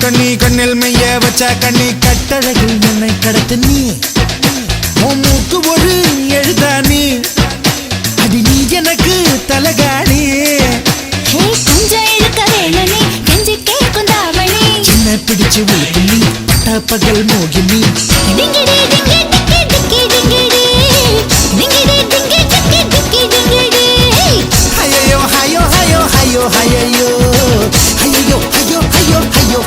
கண்ணி கண்ணில் மெய்ய வச்ச கண்ணி கட்டழகில் என்னை கடத்து நீ மூக்கு ஒரு எழுதா நீ அடி நீ எனக்கு தலகாணி கொஞ்சம் இழுக்க வேணனே கெஞ்சி கேட்கும் தாவணி சின்ன பிடிச்சு உழுக்கு நீ பட்ட பகல் மோகினி டிங்கிடி டிங்கி டிக்கி டிக்கி டிங்கிடி டிங்கிடி டிங்கி டிக்கி டிக்கி டிங்கிடி ஐயோ ஐயோ ஐயோ ஐயோ ஐயோ ஐயோ ஐயோ ஐயோ ஐயோ ஐயோ